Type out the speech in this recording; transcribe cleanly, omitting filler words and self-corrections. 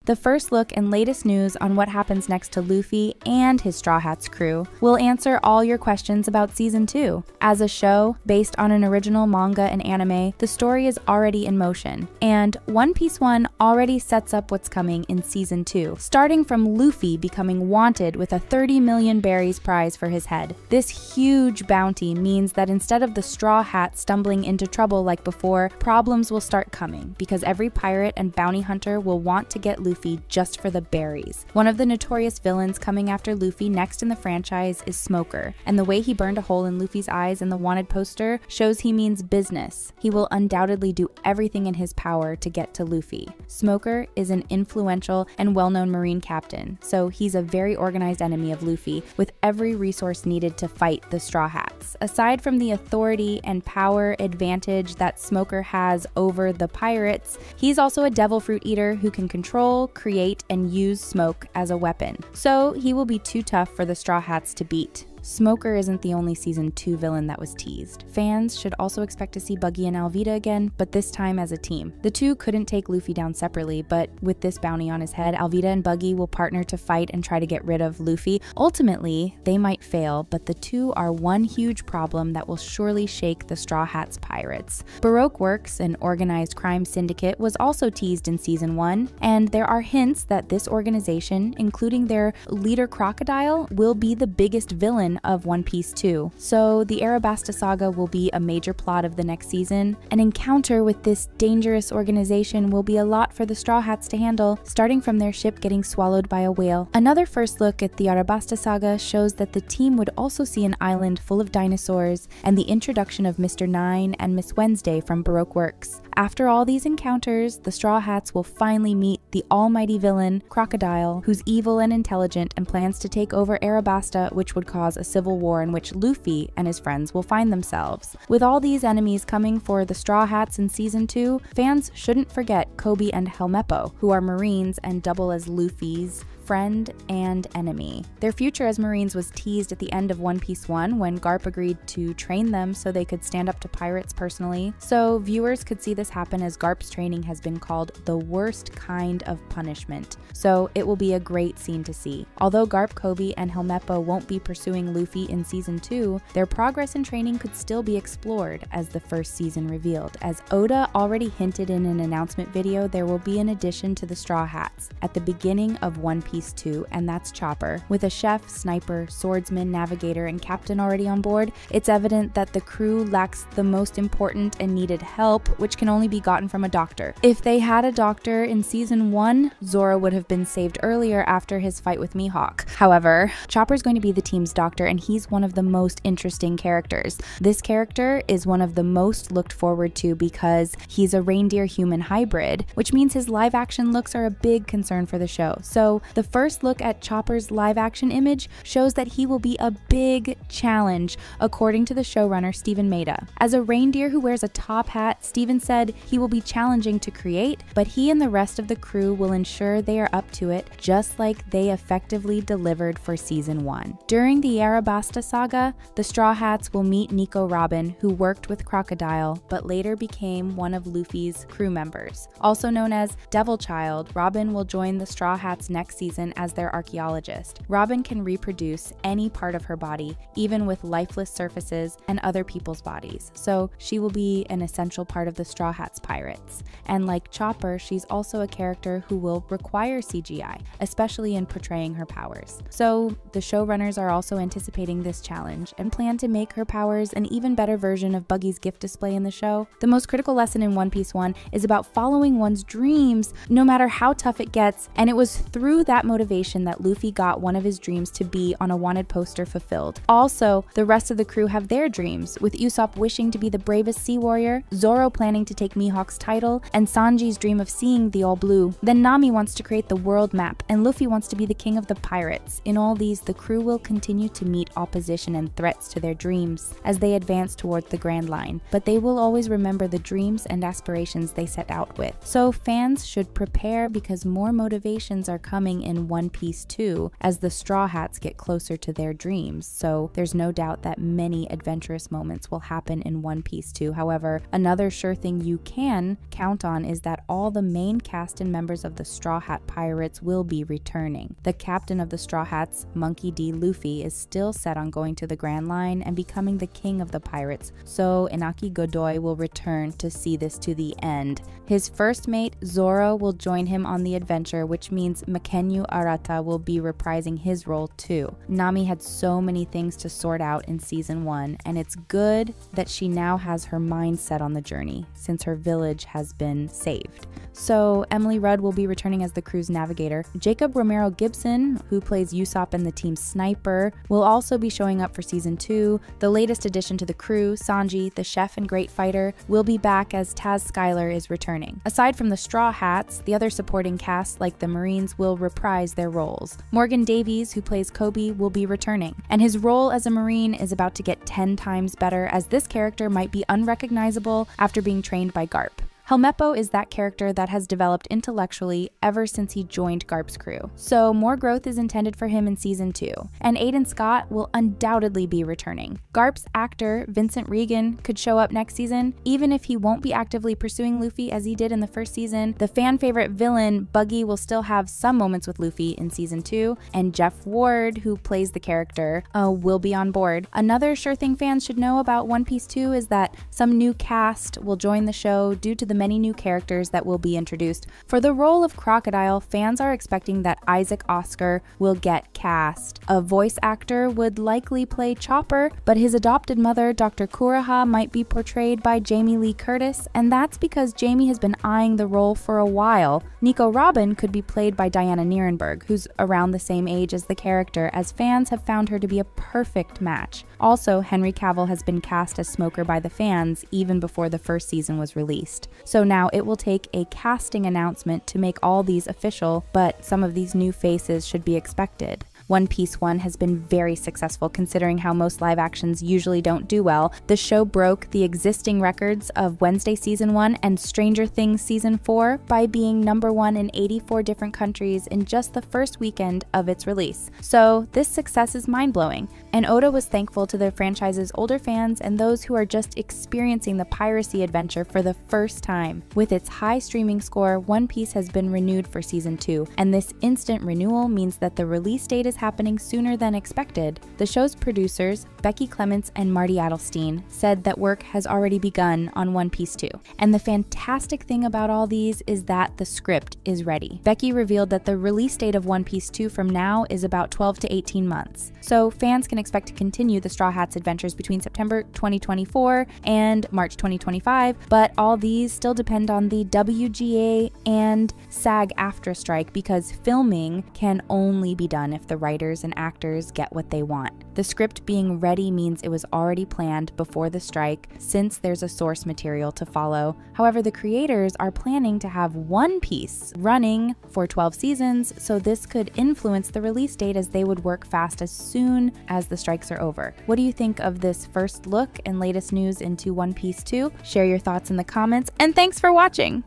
the first look and latest news on what happens next to Luffy and his Straw Hats crew will answer all your questions about Season 2. As a show, based on an original manga and anime, the story is already in motion, and One Piece 1 already sets up what's coming in Season 2, starting from Luffy becoming wanted with a 30 million berries prize for his head. This huge bounty means that instead of the Straw Hat stumbling into trouble like before, problems will start coming, because every pirate and bounty hunter will want to get Luffy just for the berries. One of the notorious villains coming after Luffy next in the franchise is Smoker, and the way he burned a hole in Luffy's eyes in the wanted poster shows he means business. He will undoubtedly do everything in his power to get to Luffy. Smoker is an influential and well-known Marine captain, so he's a very organized enemy of Luffy, with every resource needed to fight the Straw Hats. Aside from the authority and power advantage that Smoker has over the pirates, he's also a devil fruit eater who can control, create, and use smoke as a weapon, so he will be too tough for the Straw Hats to beat. Smoker isn't the only Season 2 villain that was teased. Fans should also expect to see Buggy and Alvida again, but this time as a team. The two couldn't take Luffy down separately, but with this bounty on his head, Alvida and Buggy will partner to fight and try to get rid of Luffy. Ultimately, they might fail, but the two are one huge problem that will surely shake the Straw Hats pirates. Baroque Works, an organized crime syndicate, was also teased in Season 1, and there are hints that this organization, including their leader Crocodile, will be the biggest villain of One Piece 2. So the Arabasta saga will be a major plot of the next season. An encounter with this dangerous organization will be a lot for the Straw Hats to handle, starting from their ship getting swallowed by a whale. Another first look at the Arabasta saga shows that the team would also see an island full of dinosaurs and the introduction of Mr. Nine and Miss Wednesday from Baroque Works. After all these encounters, the Straw Hats will finally meet the almighty villain, Crocodile, who's evil and intelligent and plans to take over Arabasta, which would cause a civil war in which Luffy and his friends will find themselves. With all these enemies coming for the Straw Hats in Season 2, fans shouldn't forget Koby and Helmeppo, who are Marines and double as Luffy's friend and enemy. Their future as Marines was teased at the end of One Piece 1 when Garp agreed to train them so they could stand up to pirates personally. So viewers could see this happen, as Garp's training has been called the worst kind of punishment. So it will be a great scene to see. Although Garp, Koby, and Helmeppo won't be pursuing Luffy in Season 2, their progress in training could still be explored, as the first season revealed. As Oda already hinted in an announcement video, there will be an addition to the Straw Hats at the beginning of One Piece 2, and that's Chopper. With a chef, sniper, swordsman, navigator, and captain already on board, it's evident that the crew lacks the most important and needed help, which can only be gotten from a doctor. If they had a doctor in Season 1, Zoro would have been saved earlier after his fight with Mihawk. However, Chopper's going to be the team's doctor, and he's one of the most interesting characters. This character is one of the most looked forward to because he's a reindeer-human hybrid, which means his live-action looks are a big concern for the show. So the first look at Chopper's live-action image shows that he will be a big challenge, according to the showrunner Steven Maeda. As a reindeer who wears a top hat, Steven said he will be challenging to create, but he and the rest of the crew will ensure they are up to it, just like they effectively delivered for Season 1. During the Arabasta saga, the Straw Hats will meet Nico Robin, who worked with Crocodile, but later became one of Luffy's crew members. Also known as Devil Child, Robin will join the Straw Hats next season as their archaeologist. Robin can reproduce any part of her body, even with lifeless surfaces and other people's bodies, so she will be an essential part of the Straw Hats pirates. And like Chopper, she's also a character who will require CGI, especially in portraying her powers. So the showrunners are also anticipating this challenge and plan to make her powers an even better version of Buggy's gift display in the show. The most critical lesson in One Piece 1 is about following one's dreams, no matter how tough it gets, and it was through that motivation that Luffy got one of his dreams to be on a wanted poster fulfilled. Also, the rest of the crew have their dreams, with Usopp wishing to be the bravest sea warrior, Zoro planning to take Mihawk's title, and Sanji's dream of seeing the All Blue. Then Nami wants to create the world map, and Luffy wants to be the king of the pirates. In all these, the crew will continue to meet opposition and threats to their dreams as they advance towards the Grand Line, but they will always remember the dreams and aspirations they set out with. So fans should prepare, because more motivations are coming in One Piece 2 as the Straw Hats get closer to their dreams, so there's no doubt that many adventurous moments will happen in One Piece 2. However, another sure thing you can count on is that all the main cast and members of the Straw Hat Pirates will be returning. The captain of the Straw Hats, Monkey D. Luffy, is still set on going to the Grand Line and becoming the king of the pirates, so Inaki Godoy will return to see this to the end. His first mate, Zoro, will join him on the adventure, which means Makenyu Arata will be reprising his role too. Nami had so many things to sort out in season 1, and it's good that she now has her mind set on the journey, since her village has been saved. So Emily Rudd will be returning as the crew's navigator. Jacob Romero Gibson, who plays Usopp and the team's sniper, will also be showing up for season 2. The latest addition to the crew, Sanji, the chef and great fighter, will be back as Taz Skylar is returning. Aside from the Straw Hats, the other supporting cast, like the Marines, will reprise their roles. Morgan Davies, who plays Kobe, will be returning, and his role as a Marine is about to get 10 times better, as this character might be unrecognizable after being trained by Garp. Helmeppo is that character that has developed intellectually ever since he joined Garp's crew, so more growth is intended for him in season 2, and Aiden Scott will undoubtedly be returning. Garp's actor, Vincent Regan, could show up next season, even if he won't be actively pursuing Luffy as he did in the first season. The fan favorite villain, Buggy, will still have some moments with Luffy in season 2, and Jeff Ward, who plays the character, will be on board. Another sure thing fans should know about One Piece 2 is that some new cast will join the show due to the many new characters that will be introduced. For the role of Crocodile, fans are expecting that Isaac Oscar will get cast. A voice actor would likely play Chopper, but his adopted mother, Dr. Kuraha, might be portrayed by Jamie Lee Curtis, and that's because Jamie has been eyeing the role for a while. Nico Robin could be played by Diana Nierenberg, who's around the same age as the character, as fans have found her to be a perfect match. Also, Henry Cavill has been cast as Smoker by the fans even before the first season was released. So now it will take a casting announcement to make all these official, but some of these new faces should be expected. One Piece 1 has been very successful considering how most live actions usually don't do well. The show broke the existing records of Wednesday Season 1 and Stranger Things Season 4 by being #1 in 84 different countries in just the first weekend of its release. So this success is mind-blowing, and Oda was thankful to the franchise's older fans and those who are just experiencing the piracy adventure for the first time. With its high streaming score, One Piece has been renewed for Season 2, and this instant renewal means that the release date is happening sooner than expected. The show's producers, Becky Clements and Marty Adelstein, said that work has already begun on One Piece 2. And the fantastic thing about all these is that the script is ready. Becky revealed that the release date of One Piece 2 from now is about 12 to 18 months. So fans can expect to continue the Straw Hats adventures between September 2024 and March 2025, but all these still depend on the WGA and SAG-AFTRA strike because filming can only be done if the writers and actors get what they want. The script being ready means it was already planned before the strike, since there's a source material to follow. However, the creators are planning to have One Piece running for 12 seasons, so this could influence the release date as they would work fast as soon as the strikes are over. What do you think of this first look and latest news into One Piece 2? Share your thoughts in the comments, and thanks for watching!